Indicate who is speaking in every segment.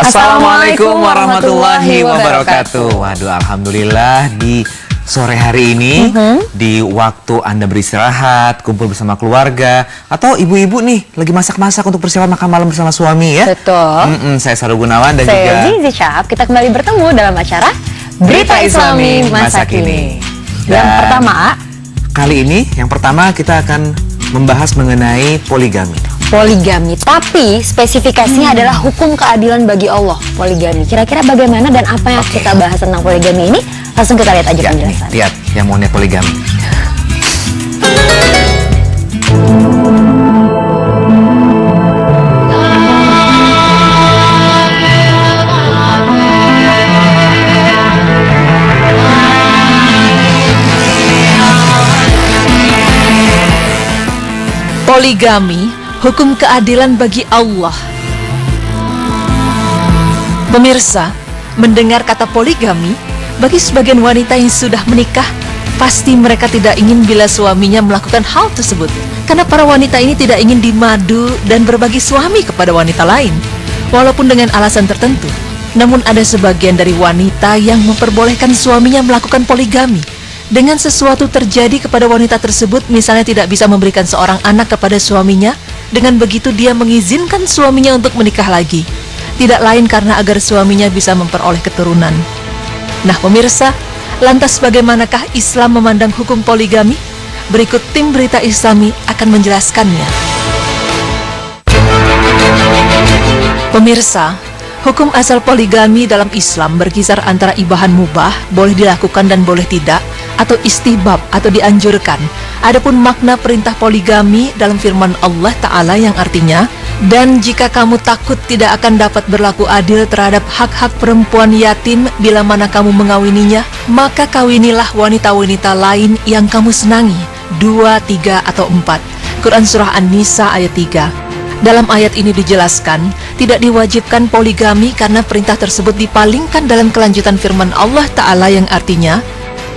Speaker 1: Assalamualaikum warahmatullahi wabarakatuh. Waduh, alhamdulillah di sore hari ini, di waktu Anda beristirahat, kumpul bersama keluarga, atau ibu-ibu nih lagi masak-masak untuk persiapan makan malam bersama suami ya.
Speaker 2: Betul.
Speaker 1: Saya Sarul Gunawan dan
Speaker 2: saya Zizi Syahab. Kita kembali bertemu dalam acara Berita Islami Masa Kini. Yang pertama,
Speaker 1: kali ini yang pertama kita akan membahas mengenai poligami.
Speaker 2: Poligami, tapi spesifikasinya adalah hukum keadilan bagi Allah. Poligami, kira-kira bagaimana dan apa yang kita bahas tentang poligami ini? Langsung kita lihat aja penjelasan.
Speaker 1: Lihat yang maunya poligami.
Speaker 3: Poligami, hukum keadilan bagi Allah. Pemirsa, mendengar kata poligami, bagi sebagian wanita yang sudah menikah, pasti mereka tidak ingin bila suaminya melakukan hal tersebut. Karena para wanita ini tidak ingin dimadu dan berbagi suami kepada wanita lain, walaupun dengan alasan tertentu. Namun ada sebagian dari wanita yang memperbolehkan suaminya melakukan poligami. Dengan sesuatu terjadi kepada wanita tersebut, misalnya tidak bisa memberikan seorang anak kepada suaminya, dengan begitu dia mengizinkan suaminya untuk menikah lagi. Tidak lain karena agar suaminya bisa memperoleh keturunan. Nah pemirsa, lantas bagaimanakah Islam memandang hukum poligami? Berikut tim Berita Islami akan menjelaskannya. Pemirsa, hukum asal poligami dalam Islam berkisar antara ibahan mubah, boleh dilakukan dan boleh tidak, atau istihbab atau dianjurkan. Adapun makna perintah poligami dalam firman Allah Ta'ala yang artinya, dan jika kamu takut tidak akan dapat berlaku adil terhadap hak-hak perempuan yatim bila mana kamu mengawininya, maka kawinilah wanita-wanita lain yang kamu senangi. 2, 3, atau 4. Quran Surah An-Nisa ayat 3. Dalam ayat ini dijelaskan, tidak diwajibkan poligami karena perintah tersebut dipalingkan dalam kelanjutan firman Allah Ta'ala yang artinya,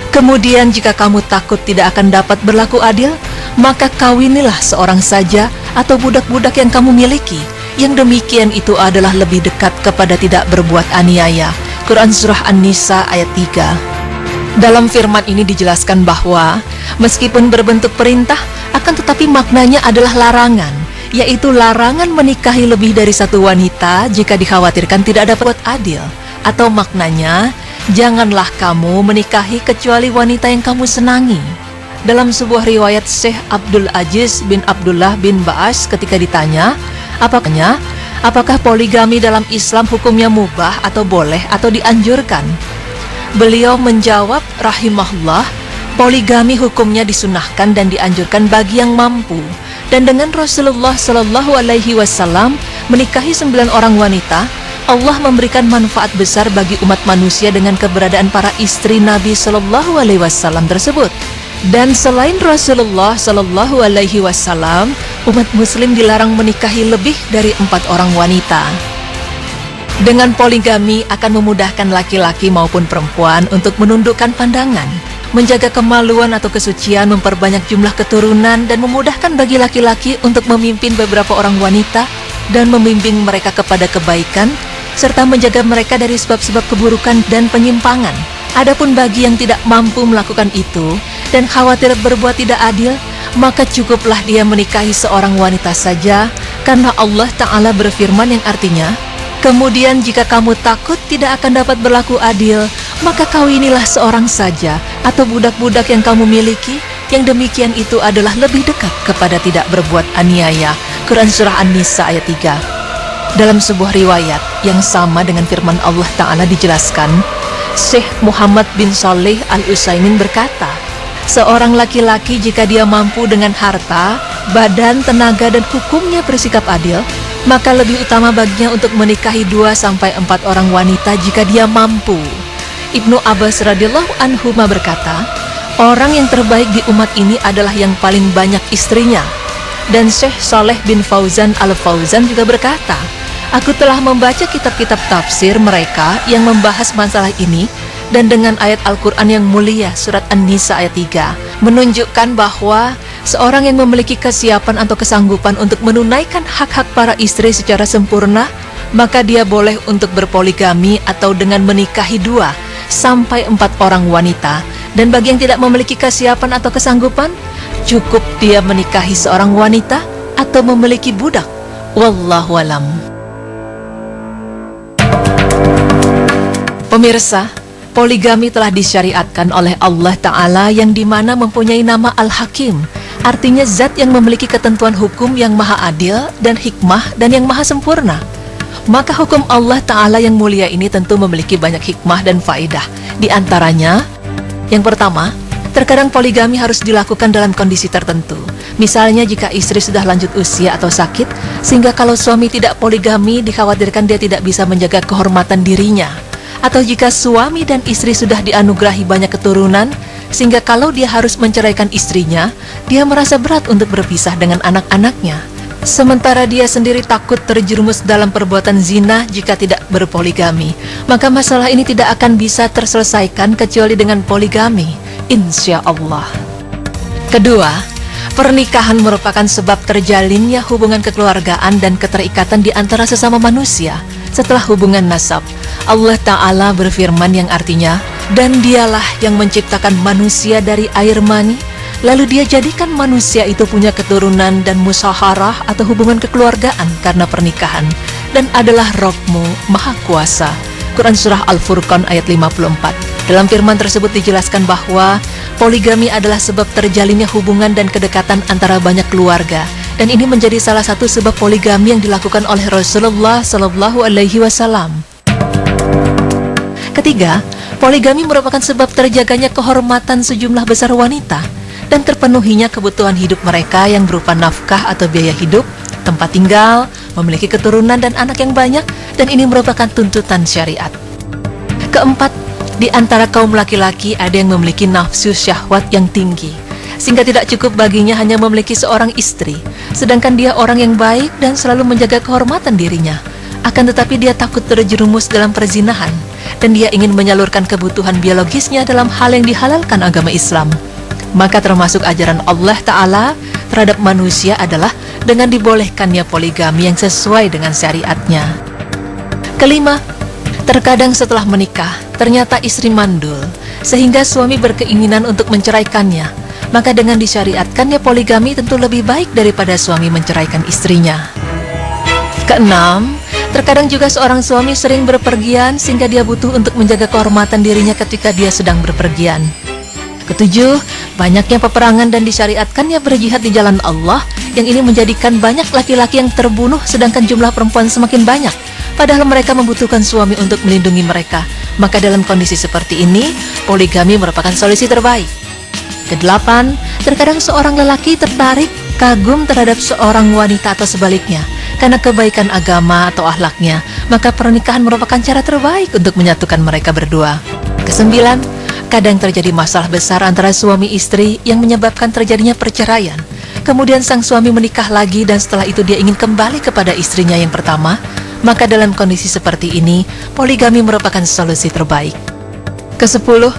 Speaker 3: kemudian jika kamu takut tidak akan dapat berlaku adil, maka kawinilah seorang saja atau budak-budak yang kamu miliki. Yang demikian itu adalah lebih dekat kepada tidak berbuat aniaya. Quran Surah An-Nisa ayat 3. Dalam firman ini dijelaskan bahwa meskipun berbentuk perintah, akan tetapi maknanya adalah larangan, yaitu larangan menikahi lebih dari satu wanita jika dikhawatirkan tidak dapat adil. Atau maknanya, janganlah kamu menikahi kecuali wanita yang kamu senangi. Dalam sebuah riwayat Syekh Abdul Aziz bin Abdullah bin Ba'as ketika ditanya, apakah poligami dalam Islam hukumnya mubah atau boleh atau dianjurkan? Beliau menjawab, rahimahullah, poligami hukumnya disunahkan dan dianjurkan bagi yang mampu. Dan dengan Rasulullah Shallallahu Alaihi Wasallam menikahi 9 orang wanita, Allah memberikan manfaat besar bagi umat manusia dengan keberadaan para istri Nabi Shallallahu Alaihi Wasallam tersebut. Dan selain Rasulullah Shallallahu Alaihi Wasallam, umat Muslim dilarang menikahi lebih dari 4 orang wanita. Dengan poligami akan memudahkan laki-laki maupun perempuan untuk menundukkan pandangan, menjaga kemaluan atau kesucian, memperbanyak jumlah keturunan, dan memudahkan bagi laki-laki untuk memimpin beberapa orang wanita dan membimbing mereka kepada kebaikan, serta menjaga mereka dari sebab-sebab keburukan dan penyimpangan. Adapun bagi yang tidak mampu melakukan itu dan khawatir berbuat tidak adil, maka cukuplah dia menikahi seorang wanita saja, karena Allah Ta'ala berfirman yang artinya, kemudian jika kamu takut tidak akan dapat berlaku adil, maka kawinilah seorang saja atau budak-budak yang kamu miliki, yang demikian itu adalah lebih dekat kepada tidak berbuat aniaya. Quran Surah An-Nisa ayat 3. Dalam sebuah riwayat yang sama dengan firman Allah Ta'ala dijelaskan, Syekh Muhammad bin Saleh Al-Utsaimin berkata, seorang laki-laki jika dia mampu dengan harta, badan, tenaga, dan hukumnya bersikap adil, maka lebih utama baginya untuk menikahi 2-4 orang wanita jika dia mampu. Ibnu Abbas radhiyallahu anhu berkata, orang yang terbaik di umat ini adalah yang paling banyak istrinya. Dan Syekh Saleh bin Fauzan Al-Fauzan juga berkata, aku telah membaca kitab-kitab tafsir mereka yang membahas masalah ini, dan dengan ayat Al-Quran yang mulia surat An-Nisa ayat 3 menunjukkan bahwa seorang yang memiliki kesiapan atau kesanggupan untuk menunaikan hak-hak para istri secara sempurna, maka dia boleh untuk berpoligami atau dengan menikahi 2 sampai 4 orang wanita. Dan bagi yang tidak memiliki kesiapan atau kesanggupan, cukup dia menikahi seorang wanita atau memiliki budak. Wallahu alam. Pemirsa, poligami telah disyariatkan oleh Allah Ta'ala yang dimana mempunyai nama Al-Hakim, artinya zat yang memiliki ketentuan hukum yang maha adil dan hikmah dan yang maha sempurna. Maka hukum Allah Ta'ala yang mulia ini tentu memiliki banyak hikmah dan faedah. Di antaranya, yang pertama, terkadang poligami harus dilakukan dalam kondisi tertentu. Misalnya jika istri sudah lanjut usia atau sakit, sehingga kalau suami tidak poligami dikhawatirkan dia tidak bisa menjaga kehormatan dirinya. Atau jika suami dan istri sudah dianugerahi banyak keturunan, sehingga kalau dia harus menceraikan istrinya, dia merasa berat untuk berpisah dengan anak-anaknya. Sementara dia sendiri takut terjerumus dalam perbuatan zina jika tidak berpoligami. Maka masalah ini tidak akan bisa terselesaikan kecuali dengan poligami, insya Allah. Kedua, pernikahan merupakan sebab terjalinnya hubungan kekeluargaan dan keterikatan di antara sesama manusia setelah hubungan nasab. Allah Ta'ala berfirman yang artinya, dan dialah yang menciptakan manusia dari air mani, lalu dia jadikan manusia itu punya keturunan dan musyawarah atau hubungan kekeluargaan karena pernikahan, dan adalah Rabb-mu Maha Kuasa. Quran Surah Al-Furqan ayat 54. Dalam firman tersebut dijelaskan bahwa poligami adalah sebab terjalinnya hubungan dan kedekatan antara banyak keluarga, dan ini menjadi salah satu sebab poligami yang dilakukan oleh Rasulullah Sallallahu Alaihi Wasallam. Ketiga, poligami merupakan sebab terjaganya kehormatan sejumlah besar wanita dan terpenuhinya kebutuhan hidup mereka yang berupa nafkah atau biaya hidup, tempat tinggal, memiliki keturunan dan anak yang banyak, dan ini merupakan tuntutan syariat. Keempat, di antara kaum laki-laki ada yang memiliki nafsu syahwat yang tinggi, sehingga tidak cukup baginya hanya memiliki seorang istri, sedangkan dia orang yang baik dan selalu menjaga kehormatan dirinya. Akan tetapi dia takut terjerumus dalam perzinahan, dan dia ingin menyalurkan kebutuhan biologisnya dalam hal yang dihalalkan agama Islam. Maka termasuk ajaran Allah Ta'ala terhadap manusia adalah dengan dibolehkannya poligami yang sesuai dengan syariatnya. Kelima, terkadang setelah menikah, ternyata istri mandul, sehingga suami berkeinginan untuk menceraikannya. Maka dengan disyariatkannya poligami tentu lebih baik daripada suami menceraikan istrinya. Keenam, terkadang juga seorang suami sering berpergian sehingga dia butuh untuk menjaga kehormatan dirinya ketika dia sedang berpergian. Ketujuh, banyaknya peperangan dan disyariatkannya berjihad di jalan Allah, yang ini menjadikan banyak laki-laki yang terbunuh sedangkan jumlah perempuan semakin banyak, padahal mereka membutuhkan suami untuk melindungi mereka. Maka dalam kondisi seperti ini, poligami merupakan solusi terbaik. Kedelapan, terkadang seorang lelaki tertarik, kagum terhadap seorang wanita atau sebaliknya, karena kebaikan agama atau akhlaknya, maka pernikahan merupakan cara terbaik untuk menyatukan mereka berdua. Kesembilan, kadang terjadi masalah besar antara suami istri yang menyebabkan terjadinya perceraian. Kemudian sang suami menikah lagi dan setelah itu dia ingin kembali kepada istrinya yang pertama, maka dalam kondisi seperti ini, poligami merupakan solusi terbaik. Kesepuluh,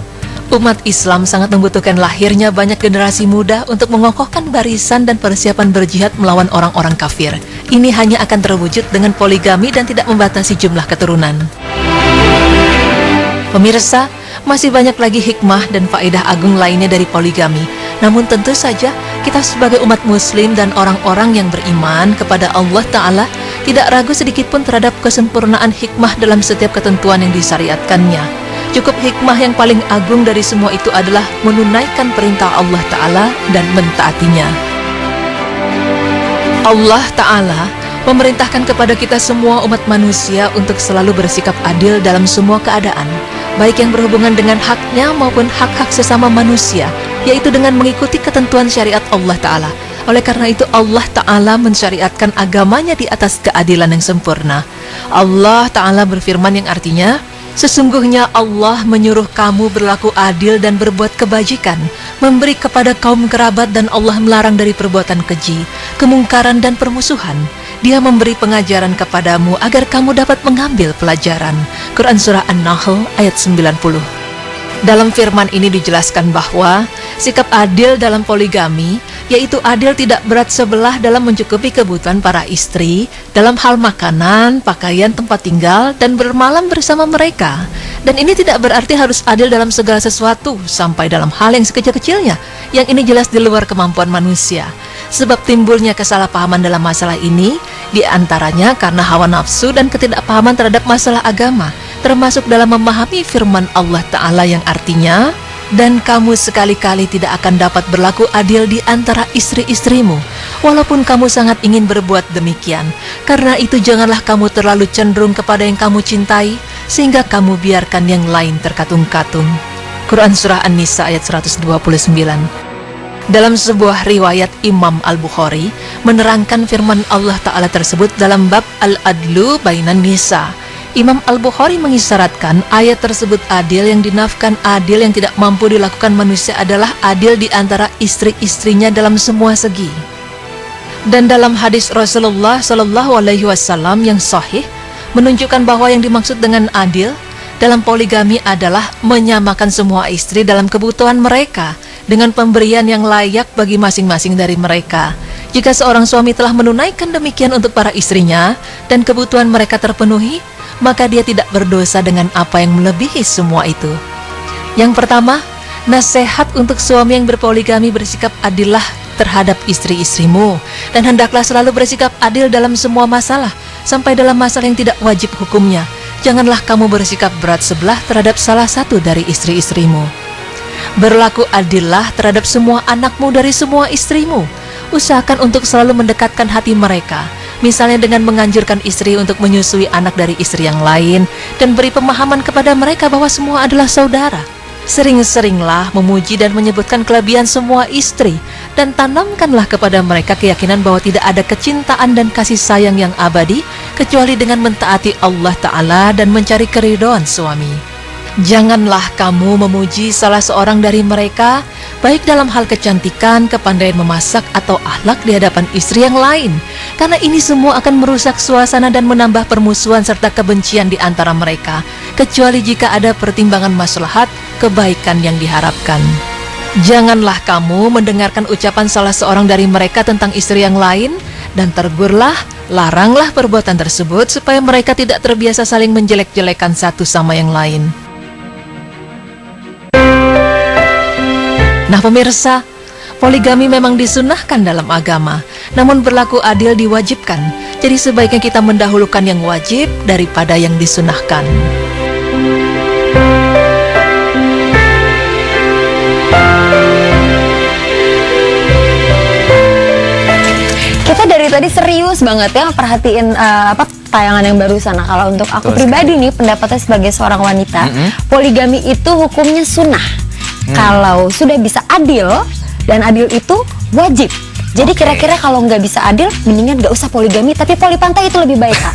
Speaker 3: umat Islam sangat membutuhkan lahirnya banyak generasi muda untuk mengokohkan barisan dan persiapan berjihad melawan orang-orang kafir. Ini hanya akan terwujud dengan poligami dan tidak membatasi jumlah keturunan. Pemirsa, masih banyak lagi hikmah dan faedah agung lainnya dari poligami. Namun tentu saja kita sebagai umat muslim dan orang-orang yang beriman kepada Allah Ta'ala tidak ragu sedikit pun terhadap kesempurnaan hikmah dalam setiap ketentuan yang disyariatkannya. Cukup hikmah yang paling agung dari semua itu adalah menunaikan perintah Allah Ta'ala dan mentaatinya. Allah Ta'ala memerintahkan kepada kita semua umat manusia untuk selalu bersikap adil dalam semua keadaan, baik yang berhubungan dengan haknya maupun hak-hak sesama manusia, yaitu dengan mengikuti ketentuan syariat Allah Ta'ala. Oleh karena itu Allah Ta'ala mensyariatkan agamanya di atas keadilan yang sempurna. Allah Ta'ala berfirman yang artinya, sesungguhnya Allah menyuruh kamu berlaku adil dan berbuat kebajikan, memberi kepada kaum kerabat, dan Allah melarang dari perbuatan keji, kemungkaran dan permusuhan. Dia memberi pengajaran kepadamu agar kamu dapat mengambil pelajaran. Quran Surah An-Nahl ayat 90. Dalam firman ini dijelaskan bahwa sikap adil dalam poligami yaitu adil tidak berat sebelah dalam mencukupi kebutuhan para istri dalam hal makanan, pakaian, tempat tinggal, dan bermalam bersama mereka. Dan ini tidak berarti harus adil dalam segala sesuatu, sampai dalam hal yang sekecil-kecilnya, yang ini jelas di luar kemampuan manusia. Sebab timbulnya kesalahpahaman dalam masalah ini, diantaranya karena hawa nafsu dan ketidakpahaman terhadap masalah agama, termasuk dalam memahami firman Allah Ta'ala yang artinya, dan kamu sekali-kali tidak akan dapat berlaku adil di antara istri-istrimu, walaupun kamu sangat ingin berbuat demikian. Karena itu janganlah kamu terlalu cenderung kepada yang kamu cintai, sehingga kamu biarkan yang lain terkatung-katung. Quran Surah An-Nisa ayat 129. Dalam sebuah riwayat Imam Al-Bukhari menerangkan firman Allah Ta'ala tersebut dalam bab Al-Adlu Bainan Nisa. Imam Al-Bukhari mengisyaratkan ayat tersebut adil yang dinafkan, adil yang tidak mampu dilakukan manusia adalah adil di antara istri-istrinya dalam semua segi. Dan dalam hadis Rasulullah Shallallahu Alaihi Wasallam yang sahih menunjukkan bahwa yang dimaksud dengan adil dalam poligami adalah menyamakan semua istri dalam kebutuhan mereka dengan pemberian yang layak bagi masing-masing dari mereka. Jika seorang suami telah menunaikan demikian untuk para istrinya dan kebutuhan mereka terpenuhi, maka dia tidak berdosa dengan apa yang melebihi semua itu. Yang pertama, nasihat untuk suami yang berpoligami: bersikap adillah terhadap istri-istrimu, dan hendaklah selalu bersikap adil dalam semua masalah, sampai dalam masalah yang tidak wajib hukumnya. Janganlah kamu bersikap berat sebelah terhadap salah satu dari istri-istrimu. Berlaku adillah terhadap semua anakmu dari semua istrimu. Usahakan untuk selalu mendekatkan hati mereka, misalnya dengan menganjurkan istri untuk menyusui anak dari istri yang lain, dan beri pemahaman kepada mereka bahwa semua adalah saudara. Sering-seringlah memuji dan menyebutkan kelebihan semua istri, dan tanamkanlah kepada mereka keyakinan bahwa tidak ada kecintaan dan kasih sayang yang abadi kecuali dengan mentaati Allah Ta'ala dan mencari keridhaan suami. Janganlah kamu memuji salah seorang dari mereka, baik dalam hal kecantikan, kepandaian memasak, atau akhlak di hadapan istri yang lain, karena ini semua akan merusak suasana dan menambah permusuhan serta kebencian di antara mereka, kecuali jika ada pertimbangan maslahat, kebaikan yang diharapkan. Janganlah kamu mendengarkan ucapan salah seorang dari mereka tentang istri yang lain, dan tegurlah, laranglah perbuatan tersebut supaya mereka tidak terbiasa saling menjelek-jelekan satu sama yang lain. Nah pemirsa, poligami memang disunahkan dalam agama, namun berlaku adil diwajibkan. Jadi sebaiknya kita mendahulukan yang wajib daripada yang disunahkan.
Speaker 2: Kita dari tadi serius banget ya perhatiin tayangan yang barusan. Nah, kalau untuk aku pribadi nih, pendapatnya sebagai seorang wanita, poligami itu hukumnya sunnah. Kalau sudah bisa adil, dan adil itu wajib. Jadi kira-kira kalau nggak bisa adil, mendingan nggak usah poligami, tapi poli pantai itu lebih baik, Kak.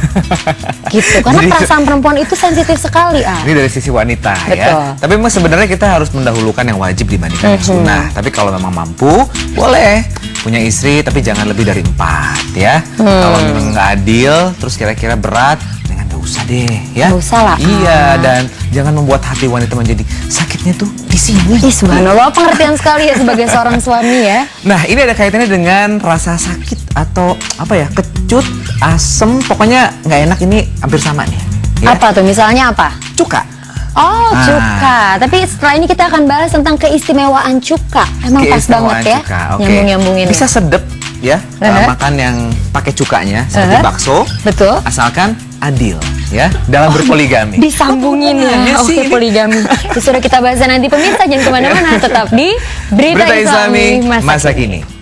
Speaker 2: Gitu, karena perasaan perempuan itu sensitif sekali,
Speaker 1: Ini dari sisi wanita.
Speaker 2: Betul.
Speaker 1: Ya. Tapi memang sebenarnya kita harus mendahulukan yang wajib dibandingkan yang sunnah. Tapi kalau memang mampu, boleh punya istri, tapi jangan lebih dari 4 ya. Kalau memang nggak adil, terus kira-kira berat, jangan, nggak usah deh ya.
Speaker 2: Nggak usah lah.
Speaker 1: Iya, dan jangan membuat hati wanita menjadi sakitnya tuh di sini.
Speaker 2: Subhanallah, pengertian sekali ya sebagai seorang suami ya.
Speaker 1: Nah, ini ada kaitannya dengan rasa sakit atau apa ya, kecut, asem, pokoknya nggak enak, ini hampir sama nih. Ya.
Speaker 2: Apa tuh, misalnya apa?
Speaker 1: Cuka.
Speaker 2: Oh, cuka. Tapi setelah ini kita akan bahas tentang keistimewaan cuka. Emang pas banget ya, nyambung-nyambungin.
Speaker 1: Bisa sedep ya, makan yang pakai cukanya seperti bakso.
Speaker 2: Betul.
Speaker 1: Asalkan adil ya dalam berpoligami.
Speaker 2: Disambungin ya. Oke, poligami. Sudah kita bahas nanti pemirsa, jangan kemana-mana, tetap di Berita Islami Masa Kini.